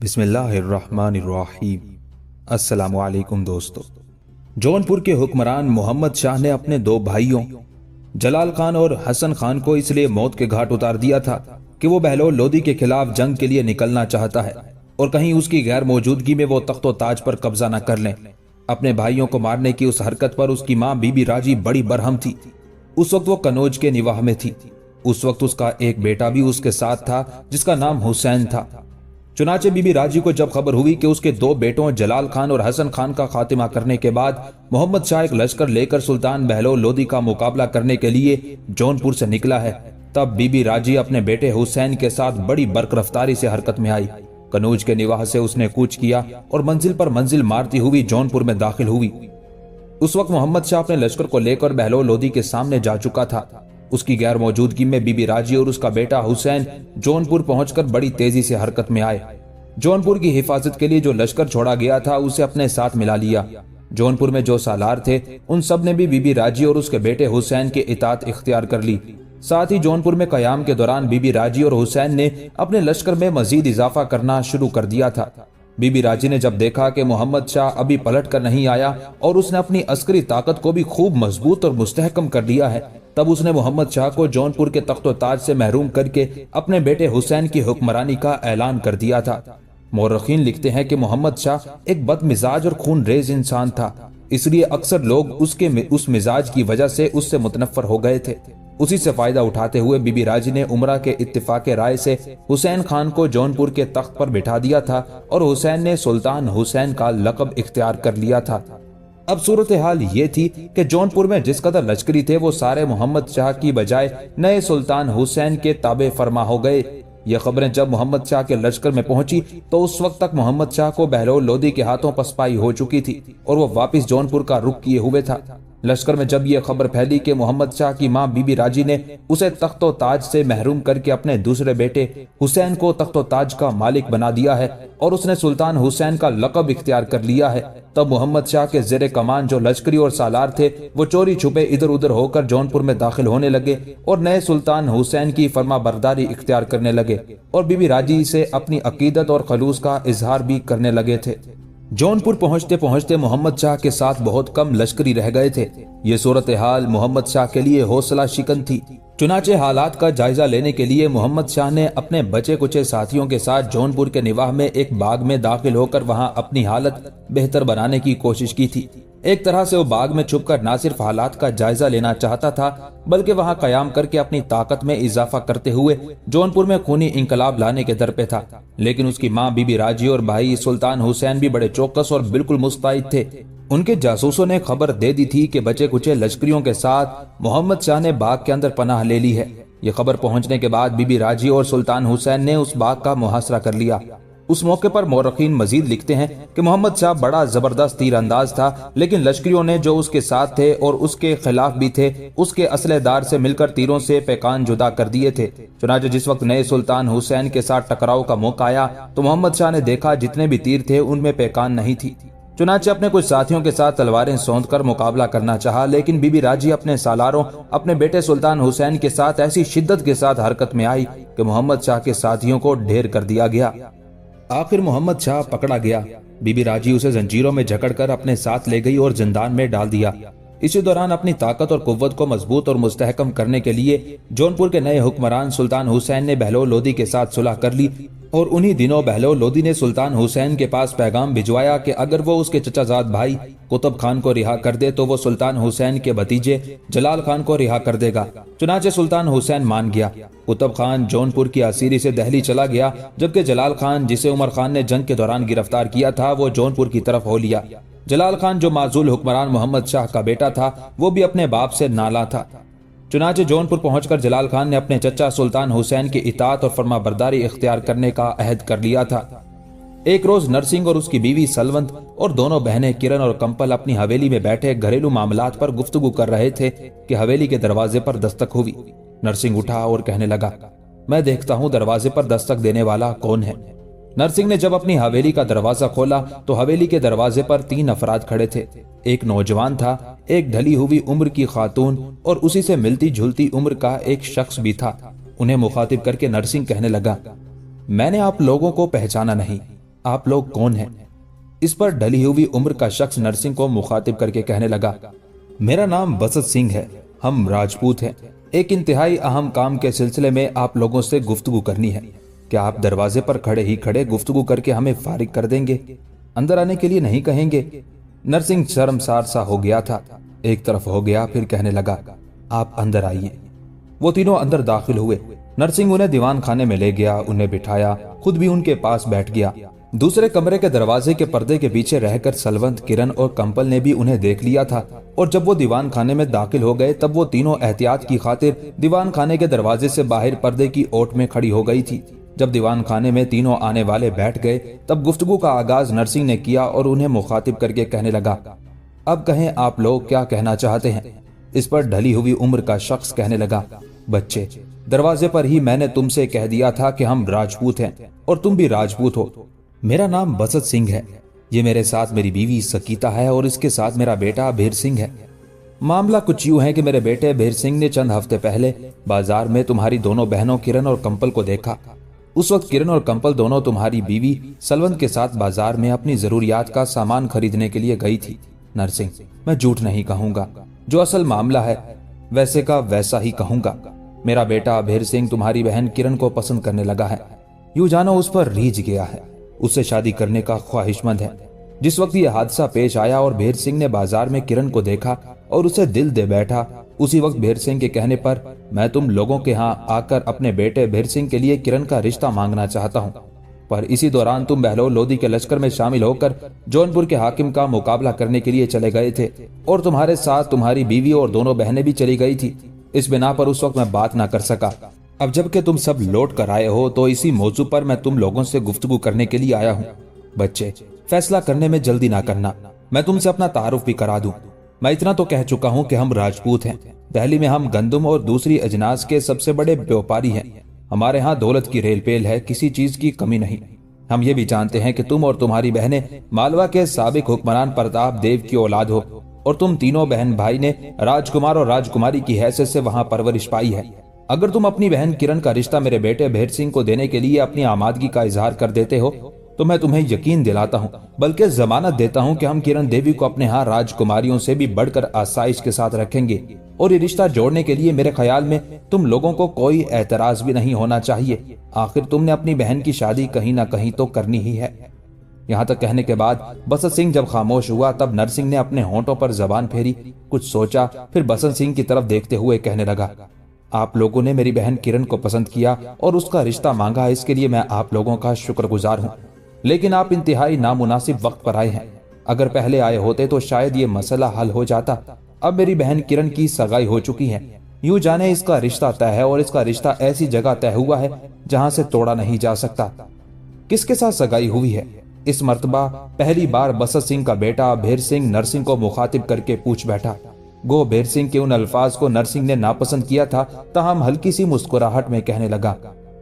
بسم اللہ الرحمن الرحیم۔ السلام علیکم دوستو۔ جونپور کے حکمران محمد شاہ نے اپنے دو بھائیوں جلال خان اور حسن خان کو اس لیے موت کے گھاٹ اتار دیا تھا کہ وہ بہلول لودھی کے خلاف جنگ کے لیے نکلنا چاہتا ہے اور کہیں اس کی غیر موجودگی میں وہ تخت و تاج پر قبضہ نہ کر لیں۔ اپنے بھائیوں کو مارنے کی اس حرکت پر اس کی ماں بی بی راجی بڑی برہم تھی۔ اس وقت وہ کنوج کے نواح میں تھی۔ اس وقت اس کا ایک بیٹا بھی اس کے ساتھ تھا جس کا نام حسین تھا۔ چنانچہ بی بی راجی کو جب خبر ہوئی کہ اس کے دو بیٹوں جلال خان اور حسن خان کا خاتمہ کرنے کے بعد محمد شاہ ایک لشکر لے کر سلطان بہلول لودھی کا مقابلہ کرنے کے لیے جونپور سے نکلا ہے، تب بی بی راجی اپنے بیٹے حسین کے ساتھ بڑی برق رفتاری سے حرکت میں آئی۔ کنوج کے نواح سے اس نے کوچ کیا اور منزل پر منزل مارتی ہوئی جونپور میں داخل ہوئی۔ اس وقت محمد شاہ اپنے لشکر کو لے کر بہلول لودھی کے سامنے جا چکا تھا۔ اس کی غیر موجودگی میں بی بی راجی اور اس کا بیٹا حسین جونپور پہنچ کر بڑی تیزی سے حرکت میں آئے۔ جونپور کی حفاظت کے لیے جو لشکر چھوڑا گیا تھا اسے اپنے ساتھ ملا لیا۔ جونپور میں جو سالار تھے ان سب نے بھی بی بی راجی اور اس کے بیٹے حسین کی اطاعت اختیار کر لی۔ ساتھ ہی جونپور میں قیام کے دوران بی بی راجی اور حسین نے اپنے لشکر میں مزید اضافہ کرنا شروع کر دیا تھا۔ بی بی راجی نے جب دیکھا کہ محمد شاہ ابھی پلٹ کر نہیں آیا اور اس نے اپنی عسکری طاقت کو بھی خوب مضبوط اور مستحکم کر دیا ہے، تب اس نے محمد شاہ کو جونپور کے تخت و تاج سے محروم کر کے اپنے بیٹے حسین کی حکمرانی کا اعلان کر دیا تھا۔ مورخین لکھتے ہیں کہ محمد شاہ ایک بد مزاج اور خون ریز انسان تھا، اس لیے اکثر لوگ اس مزاج کی وجہ سے اس سے متنفر ہو گئے تھے۔ اسی سے فائدہ اٹھاتے ہوئے بی بی راجی نے عمرہ کے اتفاق رائے سے حسین خان کو جونپور کے تخت پر بٹھا دیا تھا اور حسین نے سلطان حسین کا لقب اختیار کر لیا تھا۔ اب صورتحال یہ تھی کہ جونپور میں جس قدر لشکری تھے وہ سارے محمد شاہ کی بجائے نئے سلطان حسین کے تابع فرما ہو گئے۔ یہ خبریں جب محمد شاہ کے لشکر میں پہنچی تو اس وقت تک محمد شاہ کو بہلول لودھی کے ہاتھوں پسپائی ہو چکی تھی اور وہ واپس جونپور کا رخ کیے ہوئے تھا۔ لشکر میں جب یہ خبر پھیلی کہ محمد شاہ کی ماں بی بی راجی نے اسے تخت و تاج سے محروم کر کے اپنے دوسرے بیٹے حسین کو تخت و تاج کا مالک بنا دیا ہے اور اس نے سلطان حسین کا لقب اختیار کر لیا ہے، تب محمد شاہ کے زیر کمان جو لشکری اور سالار تھے وہ چوری چھپے ادھر ادھر ہو کر جونپور میں داخل ہونے لگے اور نئے سلطان حسین کی فرما برداری اختیار کرنے لگے اور بی بی راجی سے اپنی عقیدت اور خلوص کا اظہار بھی کرنے لگے تھے۔ جونپور پہنچتے پہنچتے محمد شاہ کے ساتھ بہت کم لشکری رہ گئے تھے۔ یہ صورتحال محمد شاہ کے لیے حوصلہ شکن تھی۔ چنانچہ حالات کا جائزہ لینے کے لیے محمد شاہ نے اپنے بچے کچے ساتھیوں کے ساتھ جونپور کے نواح میں ایک باغ میں داخل ہو کر وہاں اپنی حالت بہتر بنانے کی کوشش کی تھی۔ ایک طرح سے وہ باغ میں چھپ کر نہ صرف حالات کا جائزہ لینا چاہتا تھا بلکہ وہاں قیام کر کے اپنی طاقت میں اضافہ کرتے ہوئے جونپور میں خونی انقلاب لانے کے در پہ تھا۔ لیکن اس کی ماں بی بی راجی اور بھائی سلطان حسین بھی بڑے چوکس اور بالکل مستعد تھے۔ ان کے جاسوسوں نے خبر دے دی تھی کہ بچے کچے لشکریوں کے ساتھ محمد شاہ نے باغ کے اندر پناہ لے لی ہے۔ یہ خبر پہنچنے کے بعد بی بی راجی اور سلطان حسین نے اس باغ کا محاصرہ کر لیا۔ اس موقع پر مورخین مزید لکھتے ہیں کہ محمد شاہ بڑا زبردست تیر انداز تھا، لیکن لشکریوں نے جو اس کے ساتھ تھے اور اس کے خلاف بھی تھے اس کے اسلحے دار سے مل کر تیروں سے پیکان جدا کر دیے تھے۔ چنانچہ جس وقت نئے سلطان حسین کے ساتھ ٹکراؤ کا موقع آیا تو محمد شاہ نے دیکھا جتنے بھی تیر تھے ان میں پیکان نہیں تھی۔ چنانچہ اپنے کچھ ساتھیوں کے ساتھ تلواریں سونت کر مقابلہ کرنا چاہا، لیکن بی بی راجی اپنے سالاروں اپنے بیٹے سلطان حسین کے ساتھ ایسی شدت کے ساتھ حرکت میں آئی کہ محمد شاہ کے ساتھیوں کو ڈھیر کر دیا گیا۔ آخر محمد شاہ پکڑا گیا۔ بی بی راجی اسے زنجیروں میں جکڑ کر اپنے ساتھ لے گئی اور زندان میں ڈال دیا۔ اسی دوران اپنی طاقت اور قوت کو مضبوط اور مستحکم کرنے کے لیے جونپور کے نئے حکمران سلطان حسین نے بہلول لودھی کے ساتھ صلح کر لی اور انہی دنوں بہلول لودھی نے سلطان حسین کے پاس پیغام بھجوایا کہ اگر وہ اس کے چچا زاد بھائی قطب خان کو رہا کر دے تو وہ سلطان حسین کے بھتیجے جلال خان کو رہا کر دے گا۔ چنانچہ سلطان حسین مان گیا۔ قطب خان جونپور کی اسیری سے دہلی چلا گیا، جبکہ جلال خان جسے عمر خان نے جنگ کے دوران گرفتار کیا تھا وہ جونپور کی طرف ہو لیا۔ جلال خان جو معزول حکمران محمد شاہ کا بیٹا تھا وہ بھی اپنے باپ سے نالاں تھا۔ چنانچہ جونپور پہنچ کر جلال خان نے اپنے چچا سلطان حسین کی اطاعت اور فرما برداری اختیار کرنے کا عہد کر لیا تھا۔ ایک روز نرسنگ اور اس کی بیوی سلونت اور دونوں بہنیں کرن اور کمپل اپنی حویلی میں بیٹھے گھریلو معاملات پر گفتگو کر رہے تھے کہ حویلی کے دروازے پر دستک ہوئی۔ نرسنگ اٹھا اور کہنے لگا، میں دیکھتا ہوں دروازے پر دستک دینے والا کون ہے۔ نرسنگ نے جب اپنی حویلی کا دروازہ کھولا تو حویلی کے دروازے پر 3 افراد کھڑے تھے۔ ایک نوجوان تھا، ایک ڈھلی ہوئی عمر کی خاتون اور اسی سے ملتی جھلتی عمر کا ایک شخص بھی تھا۔ انہیں مخاطب کر کے نرسنگ کہنے لگا، میں نے آپ لوگوں کو پہچانا نہیں، आप लोग कौन हैं? इस पर ढली हुई उम्र का शख्स नरसिंह को मुखातिब करके कहने लगा, मेरा नाम बसत सिंह है, हम राजपूत हैं। एक इंतहाई अहम काम के सिलसिले में आप लोगों से गुफ्तगू करनी है। क्या आप दरवाजे पर खड़े ही खड़े गुफ्तगू करके हमें फारिग कर देंगे? अंदर आने के लिए नहीं कहेंगे? नरसिंह शर्मसार सा हो गया था, एक तरफ हो गया, फिर कहने लगा, आप अंदर आइए। वो तीनों अंदर दाखिल हुए। नरसिंह उन्हें दीवान खाने में ले गया, उन्हें बिठाया, खुद भी उनके पास बैठ गया। दूसरे कमरे के दरवाजे के पर्दे के पीछे रहकर सलवंत, किरण और कंपल ने भी उन्हें देख लिया था, और जब वो दीवान खाने में दाखिल हो गए तब वो तीनों एहतियात की खातिर दीवान खाने के दरवाजे से बाहर पर्दे की ओट में खड़ी हो गई थी। जब दीवान खाने में तीनों आने वाले बैठ गए तब गुफ्तगू का आगाज नरसिंह ने किया और उन्हें मुखातिब करके कहने लगा, अब कहें आप लोग क्या कहना चाहते हैं? इस पर ढली हुई उम्र का शख्स कहने लगा, बच्चे, दरवाजे पर ही मैंने तुमसे कह दिया था कि हम राजपूत हैं और तुम भी राजपूत हो। मेरा नाम बसत सिंह है, ये मेरे साथ मेरी बीवी सकीता है और इसके साथ मेरा बेटा भेर सिंह है। मामला कुछ यूं है कि मेरे बेटे भेर सिंह ने चंद हफ्ते पहले बाजार में तुम्हारी दोनों बहनों किरण और कंपल को देखा। उस वक्त किरण और कंपल दोनों तुम्हारी बीवी सलवंत के साथ बाजार में अपनी जरूरियात का सामान खरीदने के लिए गई थी। नरसिंह, मैं झूठ नहीं कहूंगा, जो असल मामला है वैसे का वैसा ही कहूंगा। मेरा बेटा भेर सिंह तुम्हारी बहन किरण को पसंद करने लगा है, यूं जानो उस पर रीझ गया है, उससे शादी करने का ख्वाहिशमंद है। जिस वक्त यह हादसा पेश आया और भेर सिंह ने बाजार में किरण को देखा और उसे दिल दे बैठा, उसी वक्त भेर सिंह के कहने पर मैं तुम लोगों के यहाँ आकर अपने बेटे भेर सिंह के लिए किरण का रिश्ता मांगना चाहता हूँ। पर इसी दौरान तुम बहलोल लोधी के लश्कर में शामिल होकर जौनपुर के हाकिम का मुकाबला करने के लिए चले गए थे और तुम्हारे साथ तुम्हारी बीवी और दोनों बहनें भी चली गई थी। इस बिना पर उस वक्त मैं बात ना कर सका। अब जबकि तुम सब लौट कर आए हो तो इसी मौजू पर मैं तुम लोगों से गुफ्तगू करने के लिए आया हूँ। बच्चे, फैसला करने में जल्दी ना करना, मैं तुमसे अपना तारुफ भी करा दूं। मैं इतना तो कह चुका हूँ कि हम राजपूत हैं। दिल्ली में हम गंदम और दूसरी अजनास के सबसे बड़े व्यापारी हैं। हमारे यहाँ दौलत की रेल पेल है, किसी चीज की कमी नहीं। हम ये भी जानते हैं कि तुम और तुम्हारी बहनें मालवा के साबिक हुक्मरान प्रताप देव की औलाद हो और तुम तीनों बहन भाई ने राजकुमार और राजकुमारी की हैसियत से वहां परवरिश पाई है। अगर तुम अपनी बहन किरण का रिश्ता मेरे बेटे भेर सिंह को देने के लिए अपनी आमादगी का इजहार कर देते हो तो मैं तुम्हें यकीन दिलाता हूँ, बल्कि जमानत देता हूँ कि हम किरण देवी को अपने यहाँ राजकुमारियों से भी बढ़कर आसाइश के साथ रखेंगे और ये रिश्ता जोड़ने के लिए मेरे ख्याल में तुम लोगों को कोई एतराज भी नहीं होना चाहिए। आखिर तुमने अपनी बहन की शादी कहीं ना कहीं तो करनी ही है। यहाँ तक कहने के बाद बसंत सिंह जब खामोश हुआ तब नरसिंह ने अपने होंठों पर जबान फेरी, कुछ सोचा, फिर बसंत सिंह की तरफ देखते हुए कहने लगा, आप लोगों ने मेरी बहन किरण को पसंद किया और उसका रिश्ता मांगा, इसके लिए मैं आप लोगों का शुक्रगुजार हूँ। लेकिन आप इंतहाई नामुनासिब वक्त पर आए हैं। अगर पहले आए होते तो शायद ये मसला हल हो जाता। अब मेरी बहन किरण की सगाई हो चुकी है, यूं जाने इसका रिश्ता तय है और इसका रिश्ता ऐसी जगह तय हुआ है जहां से तोड़ा नहीं जा सकता। किसके साथ सगाई हुई है? इस मर्तबा पहली बार बसंत सिंह का बेटा भेर सिंह नरसिंह को मुखातिब करके पूछ बैठा। गो भेर सिंह के उन अल्फाज को नरसिंह ने नापसंद किया था, ताहम हल्की सी मुस्कुराहट में कहने लगा,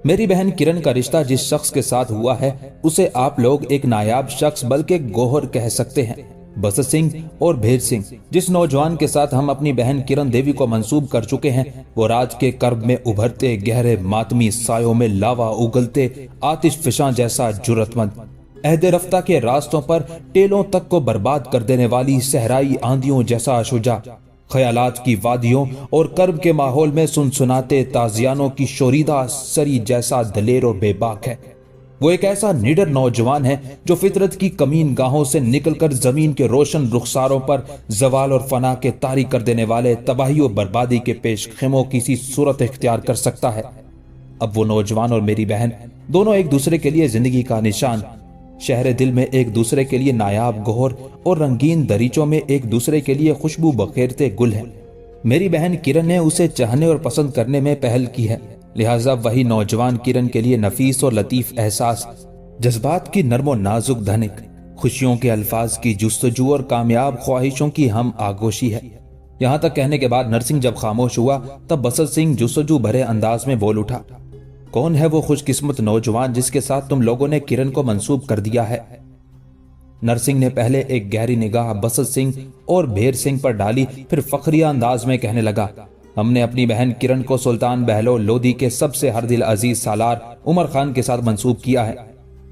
मेरी बहन किरण का रिश्ता जिस शख्स के साथ हुआ है उसे आप लोग एक नायाब शख्स बल्कि गोहर कह सकते हैं। बसंत सिंह और भेर सिंह, जिस नौजवान के साथ हम अपनी बहन किरण देवी को मंसूब कर चुके हैं, वो राज के कर्ब में उभरते गहरे मातमी सायों में लावा उगलते आतिश फिशां जैसा जुर्रतमंद, अहद रफ्ता के रास्तों पर टेलों तक को बर्बाद कर देने वाली सहराई आंधियों जैसा शुजा, ख्यालात की वादियों और कर्ब के माहौल में सुनसुनाते ताजियानों की शोरीदा सरी जैसा दलेर और बेबाक है। वो एक ऐसा निडर नौजवान है जो फितरत की कमीन गाहों से निकलकर जमीन के रोशन रुखसारों पर जवाल और फना के तारी कर देने वाले तबाही और बर्बादी के पेश खेमों की सी सूरत इख्तियार कर सकता है। अब वो नौजवान और मेरी बहन दोनों एक दूसरे के लिए जिंदगी का निशान, शहर दिल में एक दूसरे के लिए नायाब गोहर और रंगीन दरीचों में एक दूसरे के लिए खुशबू बखेरते गुल हैं। मेरी बहन किरण ने उसे चाहने और पसंद करने में पहल की है, लिहाजा वही नौजवान किरण के लिए नफीस और लतीफ एहसास, जज्बात की नरमो नाजुक धनिक, खुशियों के अल्फाज की जुस्तजू और कामयाब ख्वाहिशों की हम आगोशी है। यहाँ तक कहने के बाद नरसिंह जब खामोश हुआ तब बसंत सिंह जुस्तजू भरे अंदाज में बोल उठा, कौन है वो खुशकिस्मत नौजवान जिसके साथ तुम लोगों ने किरण को मंसूब कर दिया है? नरसिंह ने पहले एक गहरी निगाह बसंत सिंह और भेर सिंह पर डाली, फिर फखरिया अंदाज में कहने लगा, हमने अपनी बहन किरण को सुल्तान बहलोल लोधी के सबसे हर दिल अजीज सालार उमर खान के साथ मंसूब किया है।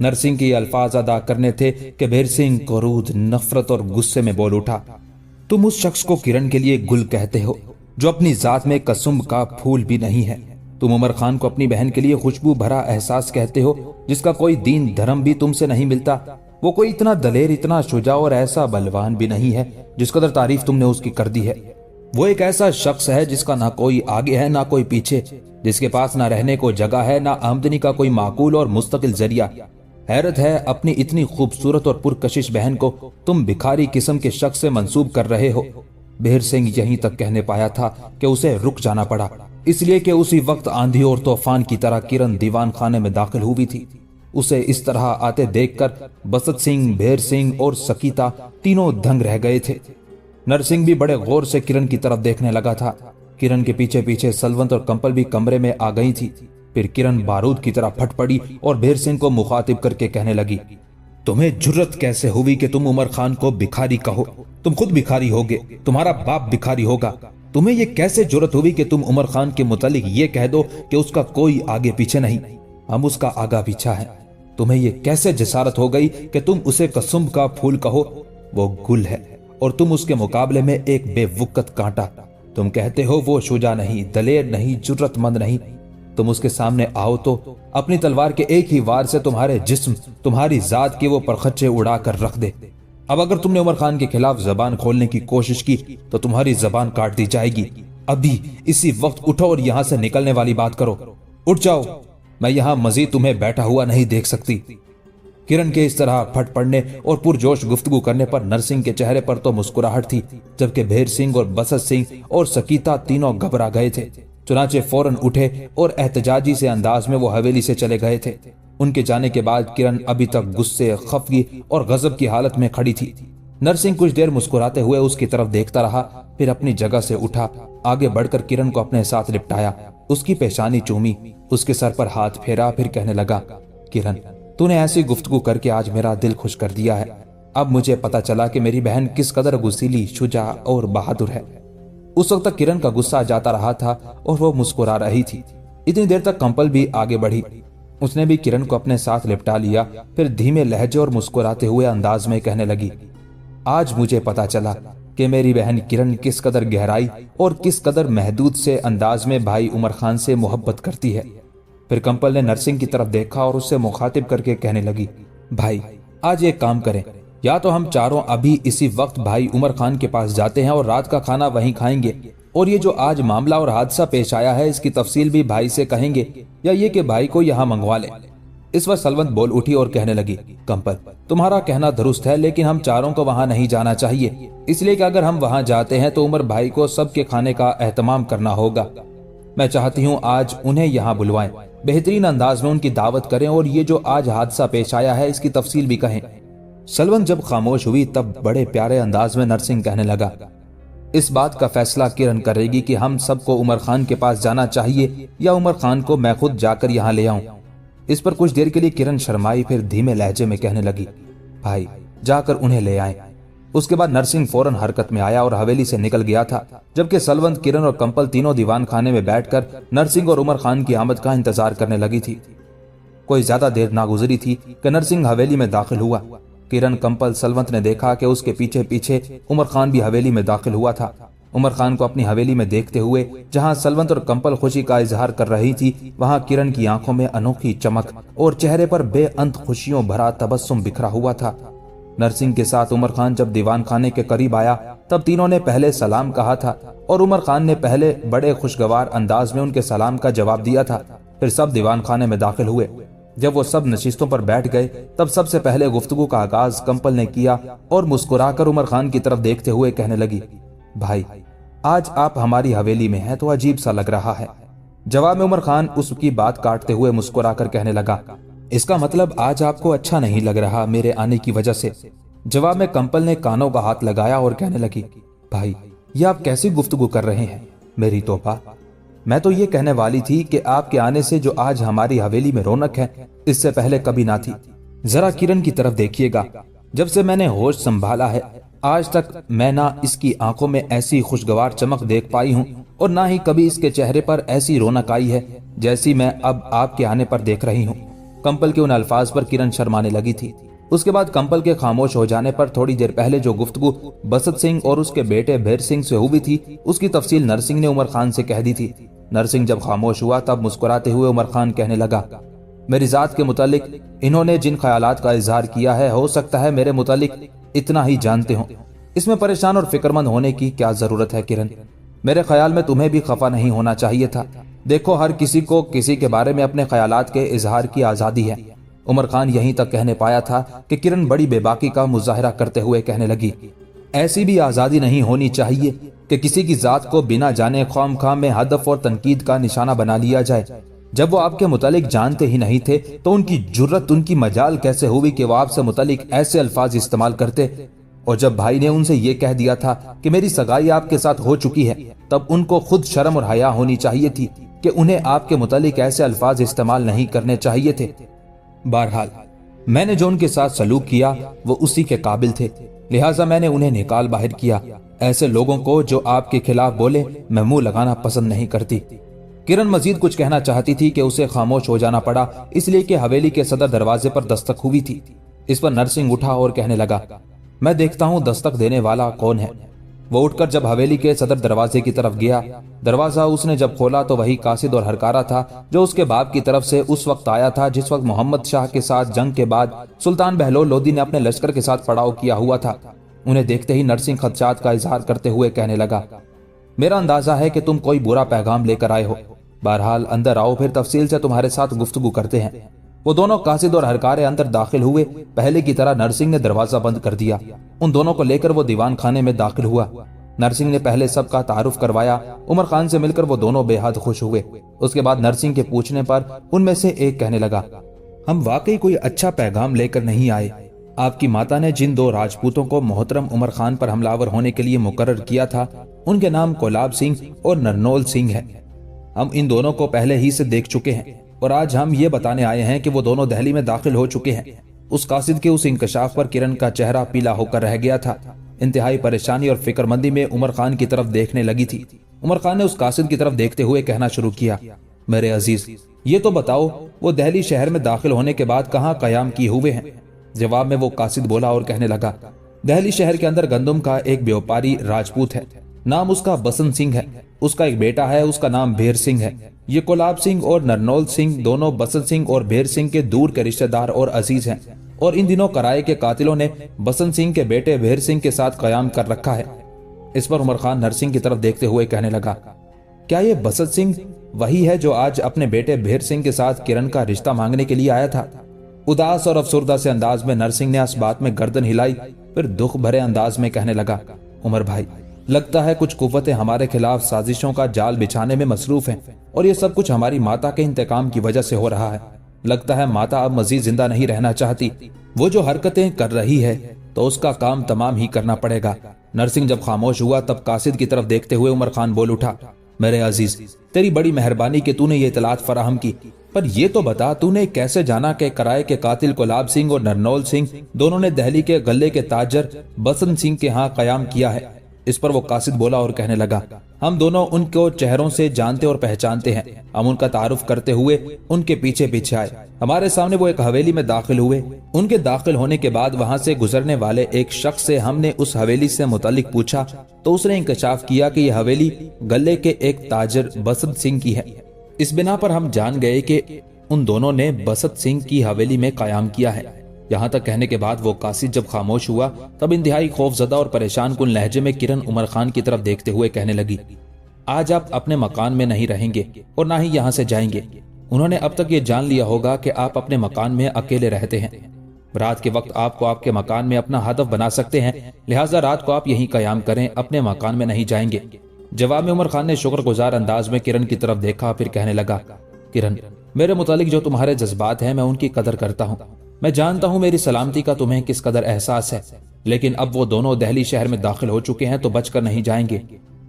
नरसिंह के ये अल्फाज अदा करने थे कि बेर सिंह क्रोध, नफरत और गुस्से में बोल उठा, तुम उस शख्स को किरण के लिए गुल कहते हो जो अपनी जात में कसुम्ब का फूल भी नहीं है। तुम उमर खान को अपनी बहन के लिए खुशबू भरा एहसास कहते हो जिसका कोई दीन धर्म भी तुमसे नहीं मिलता। वो कोई इतना दलेर, इतना शुजा और ऐसा बलवान भी नहीं है जिस कदर तारीफ तुमने उसकी कर दी है। वो एक ऐसा शख्स है जिसका ना कोई आगे है ना कोई पीछे, जिसके पास ना रहने को जगह है ना आमदनी का कोई माकूल और मुस्तकिल जरिया। हैरत है, अपनी इतनी खूबसूरत और पुरकशिश बहन को तुम भिखारी किस्म के शख्स से मंसूब कर रहे हो। बेर सिंह यहीं तक कहने पाया था कि उसे रुक जाना पड़ा, इसलिए कि उसी वक्त आंधी और तूफान की तरह किरण दीवान खाने में दाखिल हुई थी। उसे इस तरह आते देखकर बसत सिंह, बेर सिंह और सकीता तीनों दंग रह गए थे। नरसिंह भी बड़े गौर से किरण की तरफ देखने लगा था। किरण के पीछे पीछे सलवंत और कंपल भी कमरे में आ गई थी। फिर किरण बारूद की तरह फट पड़ी और बेर सिंह को मुखातिब करके कहने लगी, तुम्हें जुर्रत कैसे हुई कि तुम उमर खान को भिखारी कहो? तुम खुद भिखारी होगे, तुम्हारा बाप भिखारी होगा। तुम्हें यह कैसे जुर्रत हुई कि तुम उमर खान के मुतालिक ये कह दो कि उसका कोई आगे पीछे नहीं, हम उसका आगा पीछा है। तुम्हें यह कैसे जसारत हो गई कि तुम उसे कसुम्ब का फूल कहो? वो गुल है और तुम उसके मुकाबले में एक बेवुकत कांटा। तुम कहते हो वो शुजा नहीं, दलेर नहीं, जुर्रतमंद नहीं। तुम उसके सामने आओ तो अपनी तलवार के एक ही वार से तुम्हारे जिस्म, तुम्हारी जात के वो परखच्चे उड़ा कर रख दे। अब अगर तुमने उमर खान के खिलाफ जबान खोलने की कोशिश की तो तुम्हारी जबान काट दी जाएगी। अभी इसी वक्त उठो और यहां से निकलने वाली बात करो। उठ जाओ, मैं यहां मजीद तुम्हें बैठा हुआ नहीं देख सकती। किरण के इस तरह फट पड़ने और पुरजोश गुफ्तगू करने पर नरसिंह के चेहरे पर तो मुस्कुराहट थी, जबकि बेर सिंह और बसत सिंह और सकीता तीनों घबरा गए थे। चुनाचे फौरन उठे और एहतजाजी से अंदाज में वो हवेली से चले गए थे। उनके जाने के बाद किरण अभी तक गुस्से, खफगी और गजब की हालत में खड़ी थी। नरसिंह कुछ देर मुस्कुराते हुए उसकी तरफ देखता रहा, फिर अपनी जगह से उठा, आगे बढ़कर किरण को अपने साथ लिपटाया, उसकी पेशानी चूमी, उसके सर पर हाथ फेरा, फिर कहने लगा, किरण, तूने ऐसी गुफ्तगू करके आज मेरा दिल खुश कर दिया है। अब मुझे पता चला कि मेरी बहन किस कदर गुस्सीली, शुजा और बहादुर है। उस वक्त तक किरण का गुस्सा जाता रहा था और वो मुस्कुरा रही थी। इतनी देर तक कंपल भी आगे बढ़ी, उसने भी किरण को अपने साथ लिपटा लिया, फिर धीमे लहजे और मुस्कुराते हुए अंदाज में कहने लगी, आज मुझे पता चला कि मेरी बहन किरण किस कदर गहराई और किस कदर महदूद से अंदाज में भाई उमर खान से मोहब्बत करती है। फिर कंपल ने नरसिंह की तरफ देखा और उससे मुखातिब करके कहने लगी, भाई आज एक काम करें, या तो हम चारों अभी इसी वक्त भाई उमर खान के पास जाते हैं और रात का खाना वहीं खाएंगे, और ये जो आज मामला और हादसा पेश आया है इसकी तफसील भी भाई से कहेंगे, या ये कि भाई को यहाँ मंगवा ले। इस वक्त सलवंत बोल उठी और कहने लगी, कंपल, तुम्हारा कहना दुरुस्त है, लेकिन हम चारों को वहां नहीं जाना चाहिए, इसलिए कि अगर हम वहां जाते हैं तो उमर भाई को सबके खाने का एहतमाम करना होगा। मैं चाहती हूँ आज उन्हें यहाँ बुलवाएं, बेहतरीन अंदाज में उनकी दावत करें और ये जो आज हादसा पेश आया है इसकी तफसील भी कहें। सलवंत जब खामोश हुई तब बड़े प्यारे अंदाज में नरसिंह कहने लगा, इस बात का फैसला किरण करेगी कि हम सबको उमर खान के पास जाना चाहिए या उमर खान को मैं खुद जाकर यहाँ ले आऊं। इस पर कुछ देर के लिए किरण शर्माई, फिर धीमे लहजे में कहने लगी, भाई जाकर उन्हें ले आए। उसके बाद नरसिंह फौरन हरकत में आया और हवेली से निकल गया था, जबकि सलवंत, किरण और कंपल तीनों दीवान खाने में बैठकर नरसिंह और उमर खान की आमद का इंतजार करने लगी थी। कोई ज्यादा देर ना गुजरी थी कि नरसिंह हवेली में दाखिल हुआ। किरण, कंपल, सलवंत ने देखा कि उसके पीछे पीछे उमर खान भी हवेली में दाखिल हुआ था। उमर खान को अपनी हवेली में देखते हुए जहां सलवंत और कंपल खुशी का इजहार कर रही थी, वहां किरण की आंखों में अनोखी चमक और चेहरे पर बेअंत खुशियों भरा तबस्सुम बिखरा हुआ था। नरसिंह के साथ उमर खान जब दीवान खाने के करीब आया तब तीनों ने पहले सलाम कहा था और उमर खान ने पहले बड़े खुशगवार अंदाज में उनके सलाम का जवाब दिया था। फिर सब दीवान खाने में दाखिल हुए। जब वो सब नशिस्तों पर बैठ गए तब सबसे पहले गुफ्तगू का आगाज कंपल ने किया और मुस्कुराकर उमर खान की तरफ देखते हुए कहने लगी, भाई आज आप हमारी हवेली में हैं तो अजीब सा लग रहा है। जवाब में उमर खान उसकी बात काटते हुए मुस्कुराकर कहने लगा, इसका मतलब आज आपको अच्छा नहीं लग रहा मेरे आने की वजह से। जवाब में कंपल ने कानों का हाथ लगाया और कहने लगी, भाई ये आप कैसी गुफ्तगू कर रहे हैं? मेरी तौबा, मैं तो ये कहने वाली थी कि आपके आने से जो आज हमारी हवेली में रौनक है इससे पहले कभी ना थी। जरा किरण की तरफ देखिएगा, जब से मैंने होश संभाला है आज तक मैं ना इसकी आंखों में ऐसी खुशगवार चमक देख पाई हूँ और ना ही कभी इसके चेहरे पर ऐसी रौनक आई है जैसी मैं अब आपके आने पर देख रही हूँ। कंपल के उन अल्फाज पर किरण शर्माने लगी थी। उसके बाद कंपल के खामोश हो जाने पर थोड़ी देर पहले जो गुफ्तगू बसंत सिंह और उसके बेटे भेर सिंह से हुई थी, उसकी तफसील नरसिंह ने उमर खान से कह दी थी। नरसिंह जब खामोश हुआ तब मुस्कुराते हुए उमर खान कहने लगा, मेरी जात के मुतालिक इन्होंने जिन ख्यालात का इजहार किया है, हो सकता है मेरे मुतालिक इतना ही जानते हो। इसमें परेशान और फिक्रमंद होने की क्या जरूरत है किरण? मेरे ख्याल में तुम्हें भी खफा नहीं होना चाहिए था। देखो, हर किसी को किसी के बारे में अपने ख्यालात के इजहार की आजादी है। उमर खान यहीं तक कहने पाया था कि किरण बड़ी बेबाकी का मुजाहरा करते हुए कहने लगी, ऐसी भी आजादी नहीं होनी चाहिए कि किसी की जात को बिना जाने ख्वाम में हदफ और तनकीद का निशाना बना लिया जाए। जब वो आपके मुतालिक जानते ही नहीं थे तो उनकी जुर्रत, उनकी मजाल कैसे हुई कि वो आपसे मुतालिक ऐसे अल्फाज इस्तेमाल करते? और जब भाई ने उनसे ये कह दिया था कि मेरी सगाई आपके साथ हो चुकी है, तब उनको खुद शर्म और हया होनी चाहिए थी कि उन्हें आपके मुतालिक ऐसे अल्फाज इस्तेमाल नहीं करने चाहिए थे। बहरहाल मैंने जो उनके साथ सलूक किया वो उसी के काबिल थे, लिहाजा मैंने उन्हें निकाल बाहर किया। ऐसे लोगों को जो आपके खिलाफ बोले मैं मुंह लगाना पसंद नहीं करती। किरण मजीद कुछ कहना चाहती थी कि उसे खामोश हो जाना पड़ा, इसलिए कि हवेली के सदर दरवाजे पर दस्तक हुई थी। इस पर नरसिंह उठा और कहने लगा, मैं देखता हूं दस्तक देने वाला कौन है। वो उठकर जब हवेली के सदर दरवाजे की तरफ गया, दरवाजा उसने जब खोला तो वही कासिद और हरकारा था जो उसके बाप की तरफ से उस वक्त आया था जिस वक्त मोहम्मद शाह के साथ जंग के बाद सुल्तान बहलोल लोदी ने अपने लश्कर के साथ पड़ाव किया हुआ था। उन्हें देखते ही नरसिंह खदशात का इजहार करते हुए कहने लगा, मेरा अंदाजा है कि तुम कोई बुरा पैगाम लेकर आए हो। बहरहाल अंदर आओ, फिर तफसील से तुम्हारे साथ गुफ्तगू करते हैं। वो दोनों कासिद और हरकारे अंदर दाखिल हुए। पहले की तरह नरसिंह ने दरवाजा बंद कर दिया। उन दोनों को लेकर वो दीवान खाने में दाखिल हुआ। नरसिंह ने पहले सबका तारुफ करवाया। उमर खान से मिलकर वो दोनों बेहद खुश हुए। उसके बाद नरसिंह के पूछने पर उनमें से एक कहने लगा, हम वाकई कोई अच्छा पैगाम लेकर नहीं आए। आपकी माता ने जिन दो राजपूतों को मोहतरम उमर खान पर हमलावर होने के लिए मुकर्रर किया था, उनके नाम कोलाब सिंह और नरनौल सिंह है। हम इन दोनों को पहले ही से देख चुके हैं और आज हम ये बताने आए हैं कि वो दोनों दिल्ली में दाखिल हो चुके हैं। उस कासिद के उस इंकशाफ पर किरण का चेहरा पीला होकर रह गया था। इंतहाई परेशानी और फिक्रमंदी में उमर खान की तरफ देखने लगी थी। उमर खान ने उस कासिद की तरफ देखते हुए कहना शुरू किया, मेरे अजीज, ये तो बताओ वो दिल्ली शहर में दाखिल होने के बाद कहाँ कयाम किए हुए हैं? जवाब में वो कासिद बोला और कहने लगा, दिल्ली शहर के अंदर गंदम का एक व्यापारी राजपूत है, नाम उसका बसंत सिंह है। उसका एक बेटा है, उसका नाम भेर सिंह है। ये कोलाब सिंह और नरनौल सिंह दोनों बसंत सिंह और भेर सिंह के दूर के रिश्तेदार और अजीज हैं, और इन दिनों कराए के कातिलों ने बसंत सिंह के बेटे भेर सिंह के साथ कयाम कर रखा है। इस पर उमर खान नरसिंह की तरफ देखते हुए कहने लगा, क्या ये बसंत सिंह वही है जो आज अपने बेटे भेर सिंह के साथ किरण का रिश्ता मांगने के लिए आया था? उदास और अफसुर्दा से अंदाज में नरसिंह ने इस बात में गर्दन हिलाई, फिर दुख भरे अंदाज में कहने लगा, उमर भाई, लगता है कुछ कुव्वतें हमारे खिलाफ साजिशों का जाल बिछाने में मसरूफ हैं, और ये सब कुछ हमारी माता के इंतकाम की वजह से हो रहा है। लगता है माता अब मजीद जिंदा नहीं रहना चाहती। वो जो हरकतें कर रही है तो उसका काम तमाम ही करना पड़ेगा। नरसिंह जब खामोश हुआ तब कासिद की तरफ देखते हुए उमर खान बोल उठा, मेरे अजीज, तेरी बड़ी मेहरबानी कि तूने ये इतलात फराहम की, पर ये तो बता तूने कैसे जाना कि कराए के कातिल कोलाब सिंह और नरनौल सिंह दोनों ने दिल्ली के गले के ताजर बसंत सिंह के यहाँ कयाम किया है? इस पर वो कासिद बोला और कहने लगा, हम दोनों उनको चेहरों से जानते और पहचानते हैं। हम उनका तारुफ करते हुए उनके पीछे पीछे आए। हमारे सामने वो एक हवेली में दाखिल हुए। उनके दाखिल होने के बाद वहां से गुजरने वाले एक शख्स से हमने उस हवेली से मुतालिक पूछा तो उसने इंकशाफ किया कि यह हवेली गले के एक ताजर बसंत सिंह की है। इस बिना पर हम जान गए कि उन दोनों ने बसंत सिंह की हवेली में कयाम किया है। यहाँ तक कहने के बाद वो कासिद जब खामोश हुआ तब इंतहाई खौफजदा और परेशान कुन लहजे में किरण उमर खान की तरफ देखते हुए कहने लगी, आज आप अपने मकान में नहीं रहेंगे और ना ही यहाँ से जाएंगे। उन्होंने अब तक ये जान लिया होगा कि आप अपने मकान में अकेले रहते हैं। रात के वक्त आपको आपके मकान में अपना हदफ बना सकते हैं, लिहाजा रात को आप यहीं कयाम करें, अपने मकान में नहीं जाएंगे। जवाब में उमर खान ने शुक्रगुजार अंदाज में किरण की तरफ देखा, फिर कहने लगा, किरण, मेरे मुतालिक जो तुम्हारे जज्बात हैं मैं उनकी कदर करता हूँ। मैं जानता हूँ मेरी सलामती का तुम्हें किस कदर एहसास है, लेकिन अब वो दोनों दिल्ली शहर में दाखिल हो चुके हैं तो बचकर नहीं जाएंगे।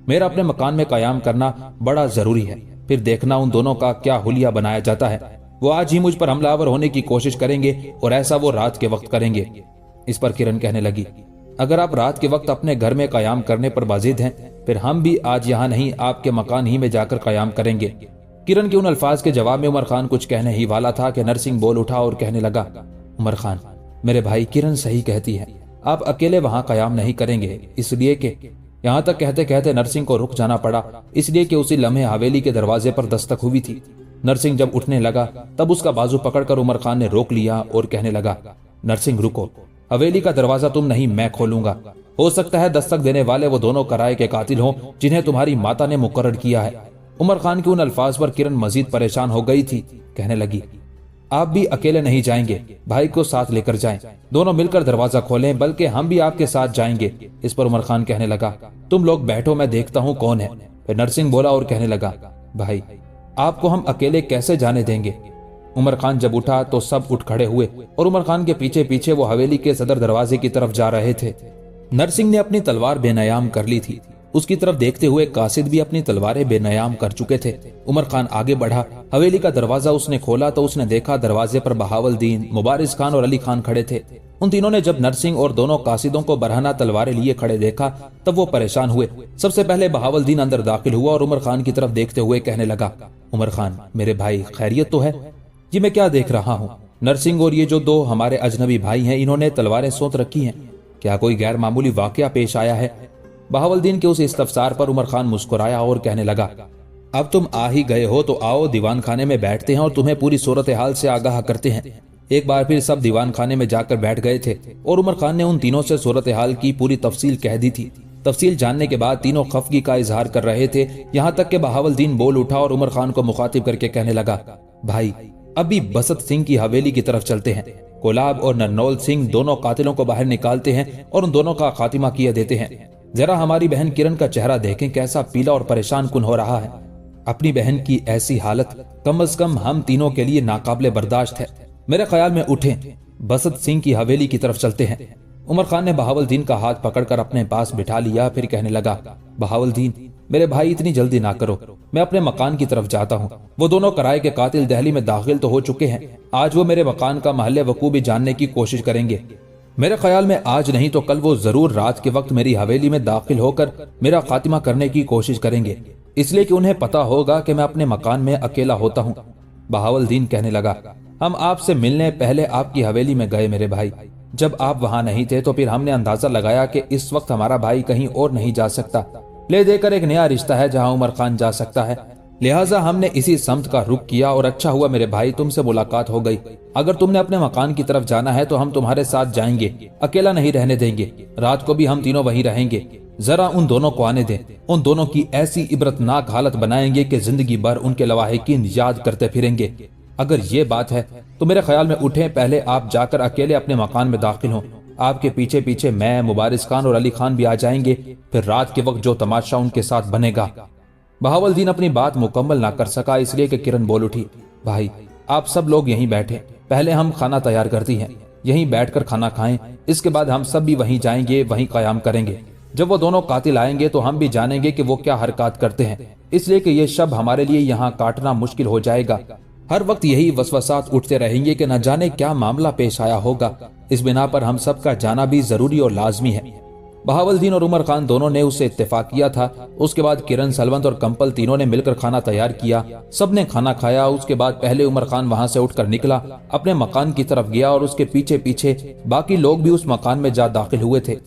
मेरा अपने मकान में कयाम करना बड़ा जरूरी है, फिर देखना उन दोनों का क्या हुलिया बनाया जाता है। वो आज ही मुझ पर हमलावर होने की कोशिश करेंगे और ऐसा वो रात के वक्त करेंगे। इस पर किरण कहने लगी, अगर आप रात के वक्त अपने घर में कयाम करने पर बाजिद हैं, फिर हम भी आज यहाँ नहीं आपके मकान ही में जाकर कयाम करेंगे। किरण के उन अल्फाज के जवाब में उमर खान कुछ कहने ही वाला था कि नरसिंह बोल उठा और कहने लगा, उमर खान, मेरे भाई, किरण सही कहती है, आप अकेले वहां कयाम नहीं करेंगे, इसलिए कि यहां तक कहते कहते नरसिंह को रुक जाना पड़ा, इसलिए कि उसी लम्हे हवेली के दरवाजे पर दस्तक हुई थी। नरसिंह जब उठने लगा तब उसका बाजू पकड़कर उमर खान ने रोक लिया और कहने लगा, नरसिंह रुको, हवेली का दरवाजा तुम नहीं, मैं खोलूंगा। हो सकता है दस्तक देने वाले वो दोनों कराए के कातिल हों जिन्हें तुम्हारी माता ने मुकर्रर किया है। उमर खान के उन अल्फाज पर किरण मजीद परेशान हो गई थी। कहने लगी, आप भी अकेले नहीं जाएंगे, भाई को साथ लेकर जाएं, दोनों मिलकर दरवाजा खोलें, बल्कि हम भी आपके साथ जाएंगे। इस पर उमर खान कहने लगा, तुम लोग बैठो, मैं देखता हूं कौन है। फिर नरसिंह बोला और कहने लगा, भाई आपको हम अकेले कैसे जाने देंगे। उमर खान जब उठा तो सब उठ खड़े हुए और उमर खान के पीछे पीछे वो हवेली के सदर दरवाजे की तरफ जा रहे थे। नरसिंह ने अपनी तलवार बेनयाम कर ली थी, उसकी तरफ देखते हुए कासिद भी अपनी तलवारें बेनयाम कर चुके थे। उमर खान आगे बढ़ा, हवेली का दरवाजा उसने खोला तो उसने देखा दरवाजे पर बहावलदीन, मुबारिस खान और अली खान खड़े थे। उन तीनों ने जब नरसिंह और दोनों कासिदों को बरहना तलवारें लिए खड़े देखा तब वो परेशान हुए। सबसे पहले बहावलदीन अंदर दाखिल हुआ और उमर खान की तरफ देखते हुए कहने लगा, उमर खान, मेरे भाई, खैरियत तो है? ये मैं क्या देख रहा हूँ? नरसिंह और ये जो दो हमारे अजनबी भाई हैं, इन्होंने तलवारें सोत रखी हैं, क्या कोई गैर मामूली वाकया पेश आया है? बहावलदीन के उस इस्तफसार पर उमर खान मुस्कुराया और कहने लगा, अब तुम आ ही गए हो तो आओ, दीवान खाने में बैठते हैं और तुम्हें पूरी सूरत हाल से आगाह करते हैं। एक बार फिर सब दीवान खाने में जाकर बैठ गए थे और उमर खान ने उन तीनों से सूरत हाल की पूरी तफसील कह दी थी। तफसील जानने के बाद तीनों खफगी का इजहार कर रहे थे, यहाँ तक कि बहावलदीन बोल उठा और उमर खान को मुखातिब करके कहने लगा, भाई अभी बसत सिंह की हवेली की तरफ चलते हैं, कोलाब और नरनौल सिंह दोनों कातिलों को बाहर निकालते हैं और उन दोनों का खातिमा किया देते हैं। जरा हमारी बहन किरण का चेहरा देखें, कैसा पीला और परेशान कुन हो रहा है। अपनी बहन की ऐसी हालत कम अज कम हम तीनों के लिए नाकाबिले बर्दाश्त है। मेरे ख्याल में उठें, बसत सिंह की हवेली की तरफ चलते हैं। उमर खान ने बहावलदीन का हाथ पकड़कर अपने पास बिठा लिया, फिर कहने लगा, बहावलदीन, मेरे भाई इतनी जल्दी ना करो, मैं अपने मकान की तरफ जाता हूँ। वो दोनों कराए के कातिल दहली में दाखिल तो हो चुके हैं, आज वो मेरे मकान का महल्ले वकू भी जानने की कोशिश करेंगे। मेरे ख्याल में आज नहीं तो कल वो जरूर रात के वक्त मेरी हवेली में दाखिल होकर मेरा खातिमा करने की कोशिश करेंगे, इसलिए कि उन्हें पता होगा कि मैं अपने मकान में अकेला होता हूँ। बहावलदीन कहने लगा, हम आपसे मिलने पहले आपकी हवेली में गए मेरे भाई, जब आप वहां नहीं थे तो फिर हमने अंदाजा लगाया कि इस वक्त हमारा भाई कहीं और नहीं जा सकता, ले देकर एक नया रिश्ता है जहां उमर खान जा सकता है, लिहाजा हमने इसी समत का रुख किया और अच्छा हुआ मेरे भाई तुमसे मुलाकात हो गई। अगर तुमने अपने मकान की तरफ जाना है तो हम तुम्हारे साथ जाएंगे, अकेला नहीं रहने देंगे, रात को भी हम तीनों वहीं रहेंगे। जरा उन दोनों को आने दें, उन दोनों की ऐसी इबरतनाक हालत बनाएंगे कि जिंदगी भर उनके लवाहिकीन याद करते फिरेंगे। अगर ये बात है तो मेरे ख्याल में उठें, पहले आप जाकर अकेले अपने मकान में दाखिल हों, आपके पीछे पीछे मैं, मुबारिस खान और अली खान भी आ जाएंगे, फिर रात के वक्त जो तमाशा उनके साथ बनेगा। बहावलदीन अपनी बात मुकम्मल ना कर सका, इसलिए कि किरण बोल उठी, भाई आप सब लोग यहीं बैठे, पहले हम खाना तैयार करती हैं, यहीं बैठकर खाना खाएं, इसके बाद हम सब भी वहीं जाएंगे, वहीं कयाम करेंगे। जब वो दोनों कातिल आएंगे तो हम भी जानेंगे कि वो क्या हरकत करते हैं, इसलिए कि ये शब हमारे लिए यहाँ काटना मुश्किल हो जाएगा। हर वक्त यही वसवसात उठते रहेंगे कि न जाने क्या मामला पेश आया होगा। इस बिना पर हम सब का जाना भी जरूरी और लाजमी है। बहावलदीन और उमर खान दोनों ने उससे इत्तेफाक किया था। उसके बाद किरण, सलवंत और कंपल तीनों ने मिलकर खाना तैयार किया। सबने खाना खाया। उसके बाद पहले उमर खान वहां से उठकर निकला, अपने मकान की तरफ गया और उसके पीछे पीछे बाकी लोग भी उस मकान में जा दाखिल हुए थे।